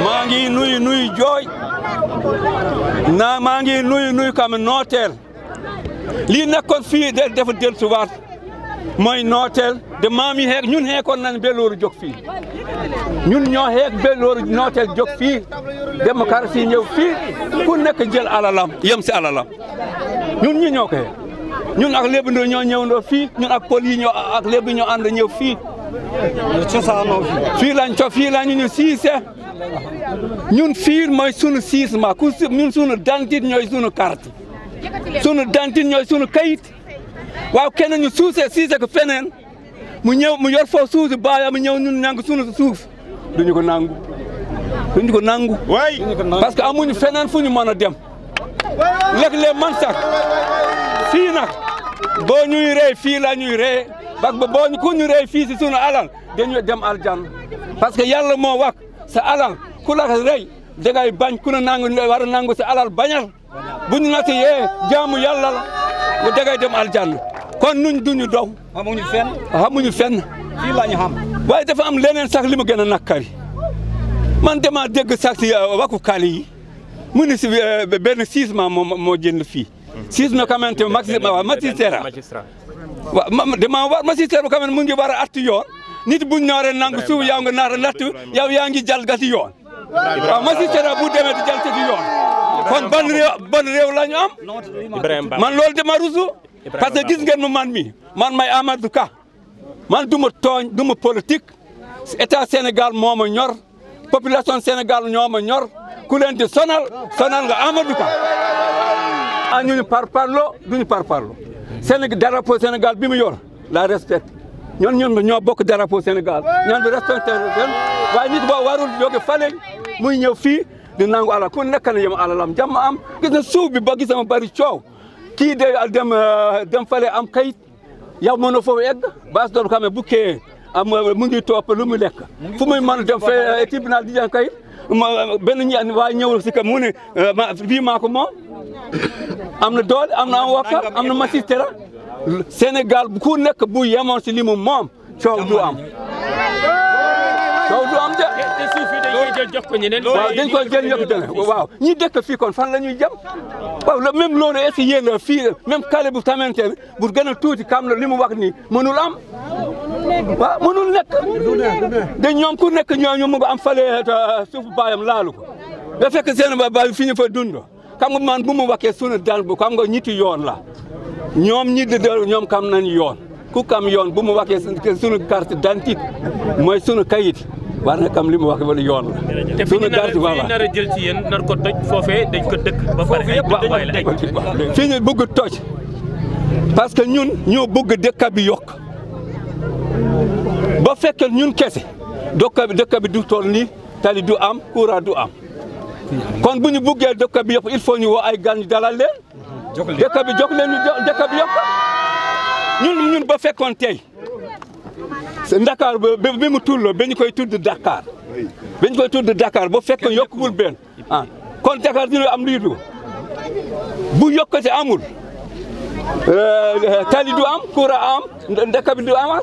Mangi nuy joy na mangi nuy kam notel li nekkon fi def del suwat moy notel de mami hek ñun hekon nan beloru jog fi ñun ñoo hek beloru notel jog fi démocratie ñew fi ku nekk jël alalam yem ci alalam ñun ñi ñoko ñun ak lebu ndo ñoo ñewndo fi ñun ak pol yi ñoo ak lebu ñoo and ñew fi fi lañ to fi lañ ñu siise ñun fiir mooy sunu siisma ku ñun sunu dantit ñooy sunu carte sunu dantit ñooy sunu kayit waaw kenn ñu siise ko feneen mu ñëw mu yor foofu suuf si baaya mu ñëw ñun nangu sunu suuf duñu ko nangu parce que amuñu feneen fu ñu mën a dem léeg-léeg man sax fii nag boo ñuy rey fii la ñuy rey parce que boo ku ñu rey fii si sunu alal dañuy dem aljanna parce que yàlla moo wax sa alal ku la rey dangay bañ ku ne nangu war a nangu sa alal bañal bu ñu nati yee jaamu yàlla la dangay dem aljanna kon nuñ duñu dow xamuñu fenn fii la ñu xam waaye dafa am leneen sax li ma gën a nakkari man dama dégg sax si wakku kali yi mu ni si benn sisement moo jënd fii sisement xamante magistrat waaw dama war magistrat bu xamante mu ngi war a atti yoon nit buñ ñoore nangu suuf yow nga naata natt yow yaa ngi jalgati yoon waaw magistrat bu demee di jalgati yoon kon ban réew la ñu am man loolu dama rusu parce que gis ngeen man man may Amadou Ka man duma tooñ duma politique état Sénégal moo ma ñor population Sénégal ñoo ma ñor ku leen di sonal nga Amadou Ka a ñu parparlo duñu parparlo Sénégal drapeau Sénégal bi mu yor la respecte ñun ñoo bokk drapeau Sénégal ñaan bi respecté leen waaye nit boo warul jóge fale muy ñëw fii di nangu ala ku nekk na yem alalam jàmm am gis na suuf bi ba gis ma bari coow kii de dem fale am kayit yow mënoo foofu egg base doon xam ne bu kee am mu ngi topp lu mu lekk fu muy mën dem fee tribunal di jàng kayit benn ñi waa ñëw si ka mu ne bii maa ko moom am na doole am na avocat am na magistrat Sénégal ku nekk bu yemoon si li mu moom coow du am de dañuy jël jox ko ñeneen waaw dañ ko jël yokk dene waaw ñi dëkk fii kon fan la ñuy jëm waaw même loolu est-ce que yéen fii même kale bu tamante ne bu gën a tuuti kam la li mu wax nii mënul am waaw mënul nekk de ñoom ku nekk ñooñu mu am fale suuf baayam laalu ko da fekk seen ba fi ñu fa dund xam nga man bu mu waxee sunu daan bu xam nga ñitti yoon la ñoom ñi de ñoom kam nañu yoon ku kam yoon bu mu waxee sunu carte d'identité mooy sunu kayit war na kam li mu wax wala yoon la. te fi ñu nar a jël ci yéen nar ko toj foofee dañ ko dëkk ba pare fi ñu bëgg toj parce que ñun ñoo bëgg dëkk bi yokk ba fekk ñun kese dëkk bi du toll nii tali du am courant du am kon bu ñu bëggee dëkk bi yëpp il faut ñu woo ay gan ñu dalal leen dëkk bi jox leen ñu dëkk bi yokk ñun ba fekkoon tey Dakar bi mu tulloo ba ñu koy tudd Dakar ba fekk yokkul benn kon Dakar dina am lii du bu yokkate amul tali du am courant am dëkk bi du am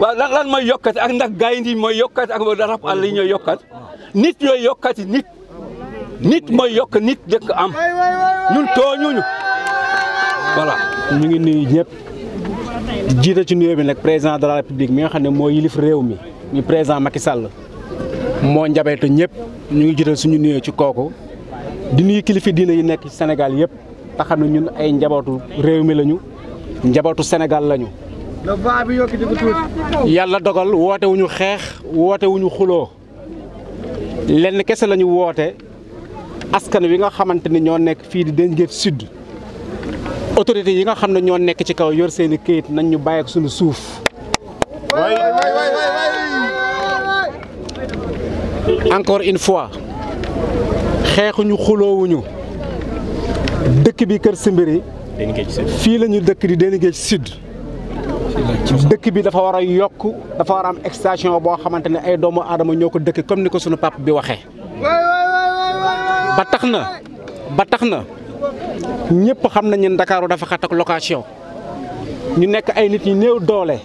waaw lan mooy yokkate ak ndax gaynde mooy yokkate ak rab àll yi ñooy yokkate nit ñooy yokkate nit mooy yokk nit dëkk am ñun tooñuñu voilà. ñu ngi nuyu ñëpp jiite ci nuyoo bi nag président de la république mi nga xam ne moo yilif réew mi ñu président Macky Sall moo njabeetu ñëpp ñu ngi jiital suñu nuyoo ci kooku di nuyu kilifa diine yi nekk ci Sénégal yëpp te xam ne ñun ay njabootu réew mi lañu njabootu Sénégal lañu. yàlla dogal woote wuñu xeex woote wuñu xuloo lenn kese lañu woote askan wi nga xamante ni ñoo nekk fii di Denguet Sud. autorité yi nga xam ne ñoo nekk ci kaw yor seeni këyit nañ ñu bàyyi ak suñu suuf encore une fois xeexuñu xuloowuñu dëkk bi Kër Simbiri fii la ñu dëkk di Déni Sud dëkk bi dafa war a yokk dafa war a am extension boo xamante ne ay doomu aadama ñoo ko dëkk comme ni ko sunu papa bi waxee ba tax na ñëpp xam nañu ne Ndakaaru dafa xat ak location ñu nekk ay nit ñi néew doole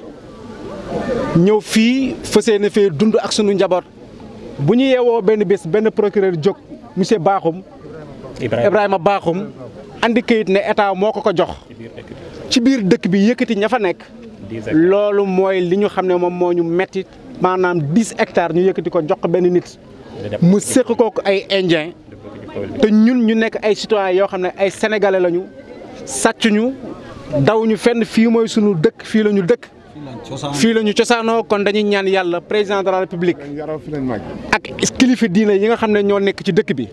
ñëw fii fas yéene fee dund ak sunu njaboot bu ñu yeewoo benn bés benn procureur jóg monsieur Bakhoum Ibrahima Bakhoum andi kayit ne état moo ko jox ci biir dëkk bi yëkkati ña fa nekk loolu mooy li ñu xam ne moom moo ñu metti maanaam 10 hectares ñu yëkkati ko jox ko benn nit mu séq kook ay indien te ñun ñu nekk ay citoyens yoo xam ne ay sénégalais lañu sàccuñu dawuñu fenn fii mooy sunu dëkk fii la ñu dëkk fii la ñu cosaanoo kon dañuy ñaan yàlla président de la république ak kilifa diine yi nga xam ne ñoo nekk ci dëkk bi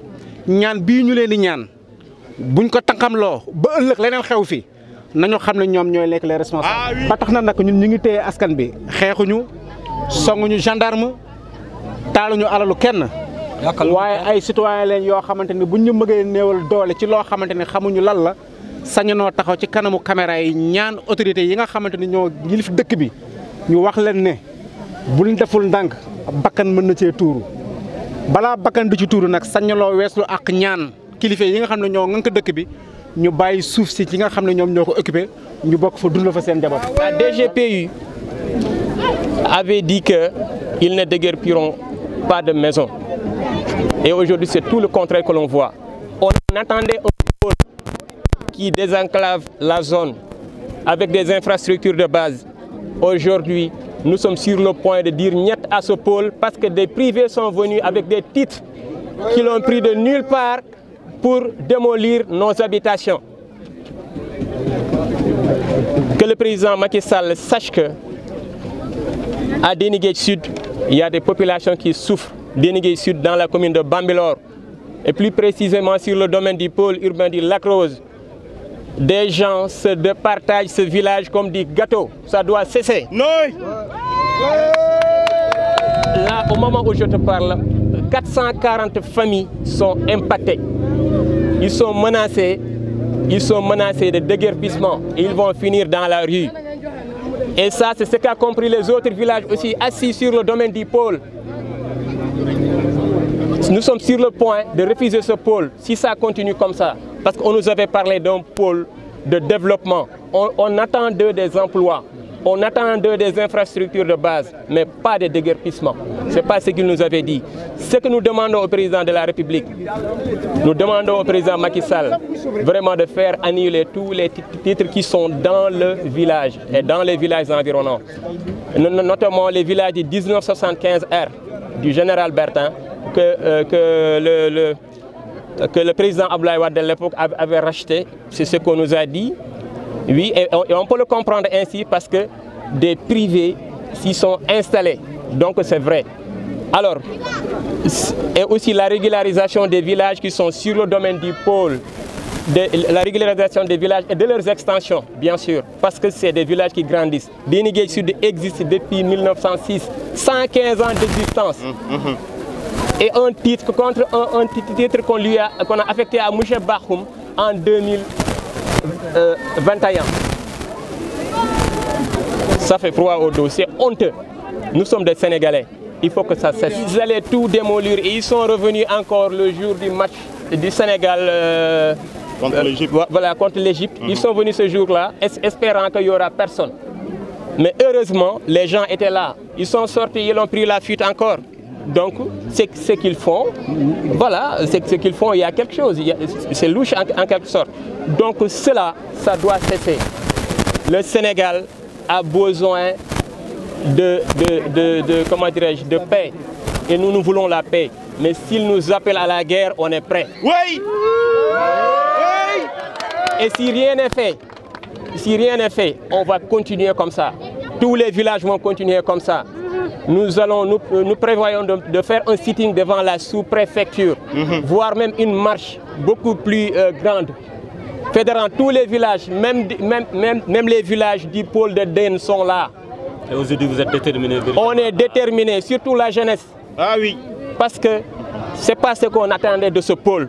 ñaan bii ñu leen di ñaan buñ ko tànqamloo ba ëllëg leneen xew fi nañu xam ne ñoom ñooy lekk les responsables. ba tax na nag ñun ñu ngi téye askan bi xeexuñu songuñu gendarme taaluñu alalu kenn waaye ay citoyen leen yoo xamante ni buñ ñu mëgee néewal doole ci loo xamante ni xamuñu lan la sañu noo taxaw ci kanamu caméra yi ñaan autorités yi nga xamante ni ñoo yilif dëkk bi ñu wax leen ne buñ deful ndànk bakkan mën na cee tuuru balaa bakkan di ci tuuru nag sañaloo weeslu ak ñaan kilifa yi nga xam ne ñoo ngënk dëkk bi ñu bàyyi suuf si ci nga xam ne ñoom ñoo ko occupé ñu bokk fa dund fa seen njaboot. La DGPU avait dit qu'ils ne déguerpiront pas de maison. Et aujourd'hui, c'est tout le contraire que l'on voit. On attendait un pôle qui désenclave la zone avec des infrastructures de base. Aujourd'hui, nous sommes sur le point de dire niet à ce pôle parce que des privés sont venus avec des titres qui l'ont pris de nulle part pour démolir nos habitations. Que le président Macky Sall sache que à Déni Sud, il y a des populations qui souffrent. Déni Sud dans la commune de Bambilor et plus précisément sur le domaine du pôle urbain du Lac Rose. Des gens se départagent ce village comme des gâteaux. Ça doit cesser. Non. Là, au moment où je te parle, 440 familles sont impactées. Ils sont menacés de déguerpissement et ils vont finir dans la rue. Et ça, c'est ce qu'a compris les autres villages aussi assis sur le domaine du pôle. Nous sommes sur le point de refuser ce pôle si ça continue comme ça. Parce qu'on nous avait parlé d'un pôle de développement. On attend d'eux des emplois. On attend d'eux des infrastructures de base, mais pas de déguerpissement. Ce n'est pas ce qu'il nous avait dit. Ce que nous demandons au président de la République, nous demandons au président Macky Sall vraiment de faire annuler tous les titres qui sont dans le village et dans les villages environnants. Notamment les villages du 1975R du général Bertin que le président Abdoulaye Wade de l'époque avait racheté. C'est ce qu'on nous a dit. Oui, et on peut le comprendre ainsi parce que des privés s'y sont installés. Donc c'est vrai. Alors, et aussi la régularisation des villages qui sont sur le domaine du pôle, la régularisation des villages et de leurs extensions, bien sûr, parce que c'est des villages qui grandissent. Déni Sud existe depuis 1906, 115 ans d'existence. Et un titre contre un titre qu'on a affecté à Mouché Bakhoum en 2021. Ça fait froid au dos, c'est honteux. Nous sommes des Sénégalais, il faut que ça cesse. Ils allaient tout démolir et ils sont revenus encore le jour du match du Sénégal contre l'Égypte. Voilà, contre l'Égypte. Ils sont venus ce jour-là, espérant qu'il n'y aura personne. Mais heureusement, les gens étaient là. Ils sont sortis, ils ont pris la fuite encore. Donc, c'est ce qu'ils font. Voilà, c'est ce qu'ils font. Il y a quelque chose. C'est louche en quelque sorte. Donc, cela, ça doit cesser. Le Sénégal a besoin comment dirais-je, de paix. Et nous voulons la paix. Mais s'ils nous appellent à la guerre, on est prêts. Oui! Oui! Et si rien n'est fait, on va continuer comme ça. Tous les villages vont continuer comme ça. Nous prévoyons de faire un sitting devant la sous-préfecture, voire même une marche beaucoup plus grande, fédérant tous les villages, même les villages du pôle de Den sont là. Et aujourd'hui, vous êtes déterminés? On est déterminés, surtout la jeunesse. Ah oui. Parce que ce n'est pas ce qu'on attendait de ce pôle.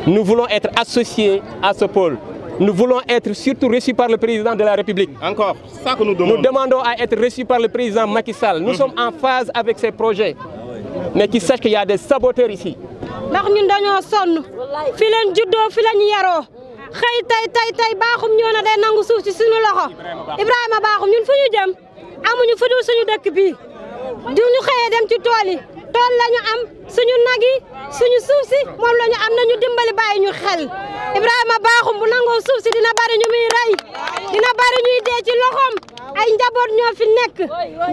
Nous voulons être associés à ce pôle. Nous voulons être surtout reçus par le président de la République. Encore, c'est ça que nous demandons. Nous demandons à être reçus par le président Macky Sall. Nous sommes en phase avec ces projets. Mais qui sachent qu'il y a des saboteurs ici. ndax ñun dañoo sonn fi leen juddoo fi lañ yaroo xëy tey baaxum ñoo na day nangu suuf ci suñu loxo Ibrahima baaxum ñun fu ñu jëm amuñu fu dul suñu dëkk bii du ñu xëyee dem ci tool yi tool lañu am suñu nag yi suñu suuf si moom lañu am nañu dimbali bàyyi ñu xel Ibrahima baaxum bu nangoo suuf si dina bari ñu muy rey dina bari ñuy dee ci loxoom ay njaboot ñoo fi nekk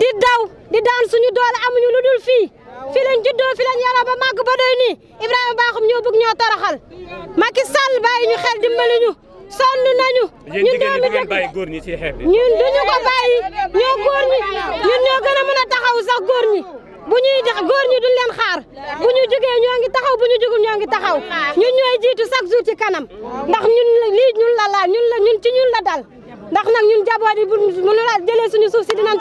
di daw di daan suñu doole amuñu lu dul fii fi lañ juddoo fi lañ yaroo ba màgg ba doy nii Ibrahima baaxum ñoo bëgg ñoo toroxal Macky Sall bàyyi ñu xel dimbali ñu sonn nañu ñun doomi dëkk ñun duñu ko bàyyi ñoo góor ñi ñun ñoo gën a mën a taxaw sax góor ñi bu ñuy góor ñi duñ leen xaar bu ñu jógee ñoo ngi taxaw bu ñu jógul ñoo ngi taxaw ñun ñooy jiitu chaque jour ci kanam ndax ñun lii ñun la laal ñun ci ñun la dal ndax nag ñun jaboot yi bu ñu la jëlee suñu suuf si dinañ